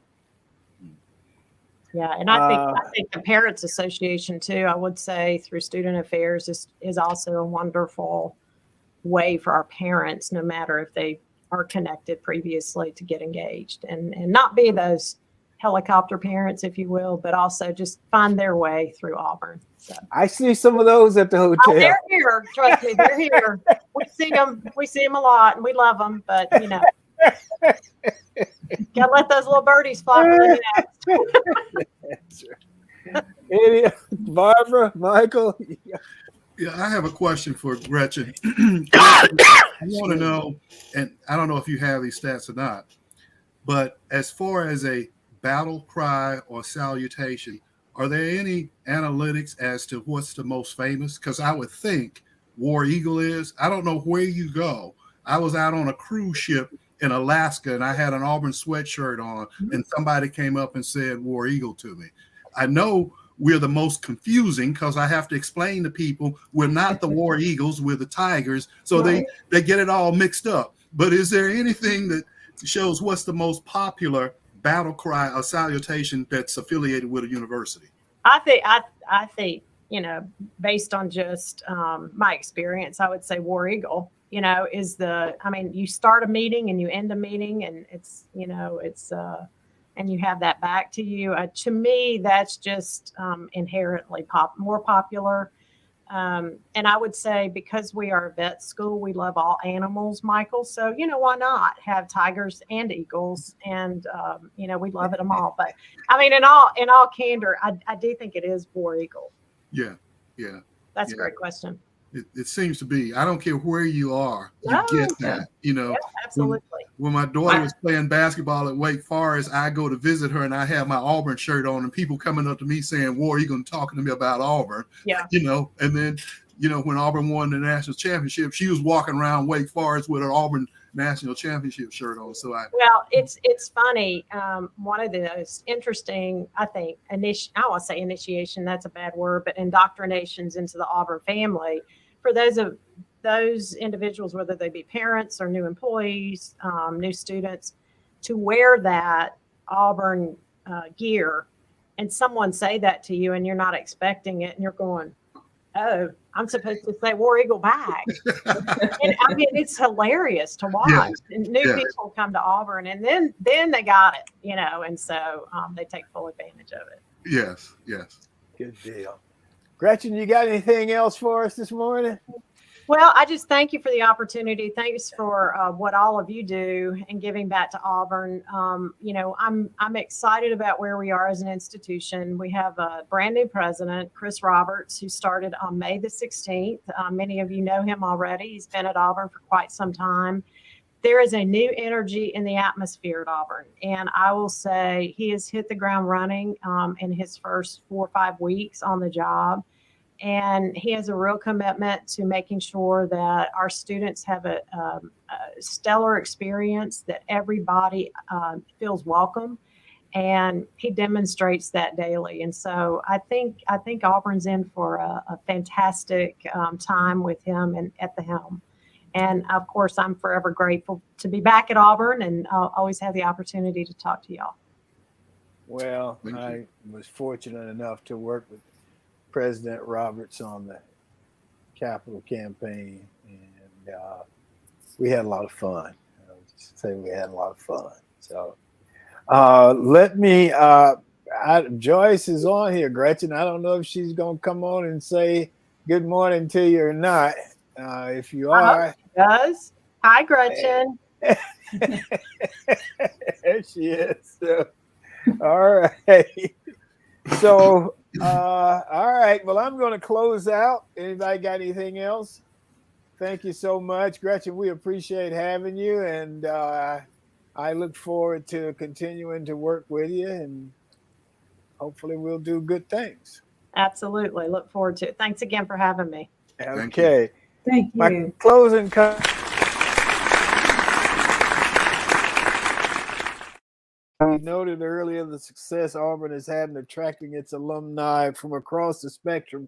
Yeah, and I think the Parents Association too, I would say through Student Affairs is also a wonderful way for our parents, no matter if they are connected previously, to get engaged and not be those helicopter parents, if you will, but also just find their way through Auburn. So I see some of those at the hotel. Oh, they're here. Trust me, they're here. We see them a lot, and we love them. But gotta let those little birdies fly for the nest. Right. Barbara, Michael. Yeah, I have a question for Gretchen. I want to know, and I don't know if you have these stats or not, but as far as a battle cry or salutation, are there any analytics as to what's the most famous? Because I would think War Eagle is. I don't know where you go. I was out on a cruise ship in Alaska, and I had an Auburn sweatshirt on, and somebody came up and said War Eagle to me. I know we're the most confusing because I have to explain to people we're not the War Eagles, we're the Tigers. So they get it all mixed up. But is there anything that shows what's the most popular battle cry or salutation that's affiliated with a university? I think, based on just my experience, I would say War Eagle, you start a meeting and you end a meeting, and it's and you have that back to you. To me, that's just inherently more popular. And I would say because we are a vet school, we love all animals, Michael. So, why not have tigers and eagles? And, we love them all. But I mean, in all candor, I do think it is War Eagle. Yeah. That's a great question. It seems to be. I don't care where you are, you get that. Yeah, absolutely. When my daughter was playing basketball at Wake Forest, I go to visit her and I have my Auburn shirt on, and people coming up to me saying, "War Eagle," talking to me about Auburn. Yeah. And then when Auburn won the national championship, she was walking around Wake Forest with her Auburn national championship shirt on. So it's funny. One of the most interesting, I think, I want to say initiation, that's a bad word, but indoctrinations into the Auburn family for those individuals, whether they be parents or new employees, new students, to wear that Auburn gear, and someone say that to you and you're not expecting it, and you're going, "Oh, I'm supposed to say War Eagle back." And I mean, it's hilarious to watch. Yes. And new people come to Auburn, and then they got it, and so they take full advantage of it. Yes. Good deal. Gretchen, you got anything else for us this morning? Well, I just thank you for the opportunity. Thanks for what all of you do and giving back to Auburn. I'm excited about where we are as an institution. We have a brand new president, Chris Roberts, who started on May the 16th. Many of you know him already. He's been at Auburn for quite some time. There is a new energy in the atmosphere at Auburn, and I will say he has hit the ground running in his first 4 or 5 weeks on the job. And he has a real commitment to making sure that our students have a stellar experience, that everybody feels welcome, and he demonstrates that daily. And so I think Auburn's in for a fantastic time with him and at the helm. And of course, I'm forever grateful to be back at Auburn, and I'll always have the opportunity to talk to y'all. Well, I was fortunate enough to work with President Roberts on the Capitol campaign, and we had a lot of fun. I'll just say we had a lot of fun. So Joyce is on here, Gretchen. I don't know if she's going to come on and say good morning to you or not. If you are. She does. Hi, Gretchen. There she is. So, all right. So, all right. Well, I'm going to close out. Anybody got anything else? Thank you so much, Gretchen. We appreciate having you, and I look forward to continuing to work with you, and hopefully we'll do good things. Absolutely. Look forward to it. Thanks again for having me. Okay. Thank you. My closing comment. We noted earlier the success Auburn has had in attracting its alumni from across the spectrum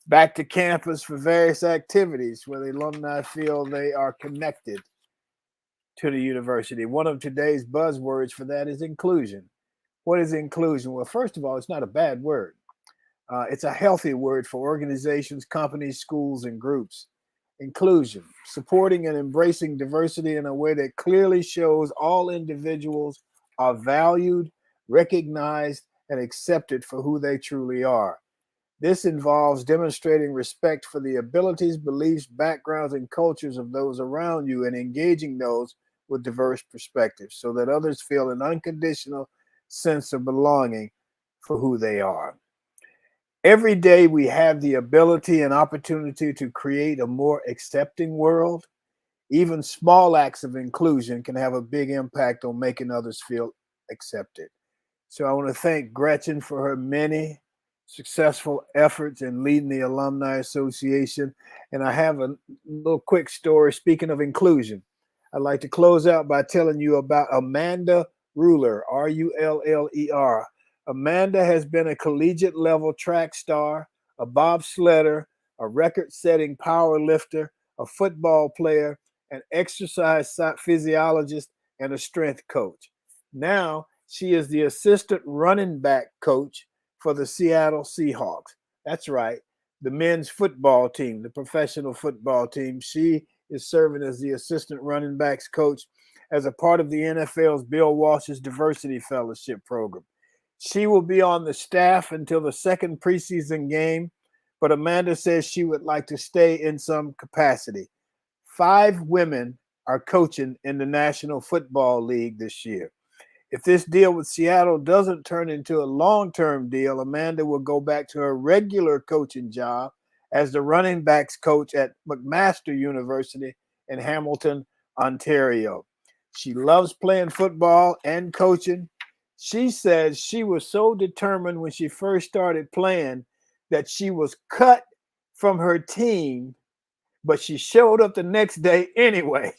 back to campus for various activities where the alumni feel they are connected to the university. One of today's buzzwords for that is inclusion. What is inclusion? Well, first of all, it's not a bad word. It's a healthy word for organizations, companies, schools, and groups. Inclusion, supporting and embracing diversity in a way that clearly shows all individuals are valued, recognized, and accepted for who they truly are. This involves demonstrating respect for the abilities, beliefs, backgrounds, and cultures of those around you, and engaging those with diverse perspectives so that others feel an unconditional sense of belonging for who they are. Every day we have the ability and opportunity to create a more accepting world. Even small acts of inclusion can have a big impact on making others feel accepted. So I want to thank Gretchen for her many successful efforts in leading the Alumni Association. And I have a little quick story. Speaking of inclusion, I'd like to close out by telling you about Amanda Ruller, Ruller. Amanda has been a collegiate level track star, a bobsledder, a record-setting power lifter, a football player, an exercise physiologist, and a strength coach. Now she is the assistant running back coach for the Seattle Seahawks. That's right, the men's football team, the professional football team. She is serving as the assistant running backs coach. as a part of the NFL's Bill Walsh's Diversity Fellowship program. She will be on the staff until the second preseason game, but Amanda says she would like to stay in some capacity. 5 women are coaching in the National Football League this year. If this deal with Seattle doesn't turn into a long-term deal, Amanda will go back to her regular coaching job as the running backs coach at McMaster University in Hamilton, Ontario. She loves playing football and coaching. She says she was so determined when she first started playing that she was cut from her team, but she showed up the next day anyway.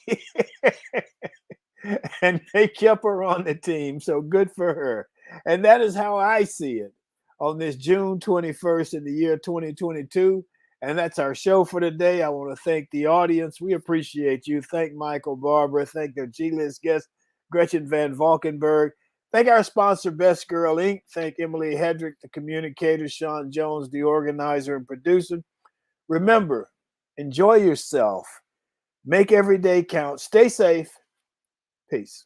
And they kept her on the team. So good for her. And that is how I see it on this June 21st in the year 2022. And that's our show for today. I want to thank the audience. We appreciate you. Thank Michael Barber. Thank the G-List guest, Gretchen Van Valkenberg. Thank our sponsor, Best Girl Inc. Thank Emily Hedrick, the communicator, Sean Jones, the organizer and producer. Remember, enjoy yourself. Make every day count. Stay safe. Peace.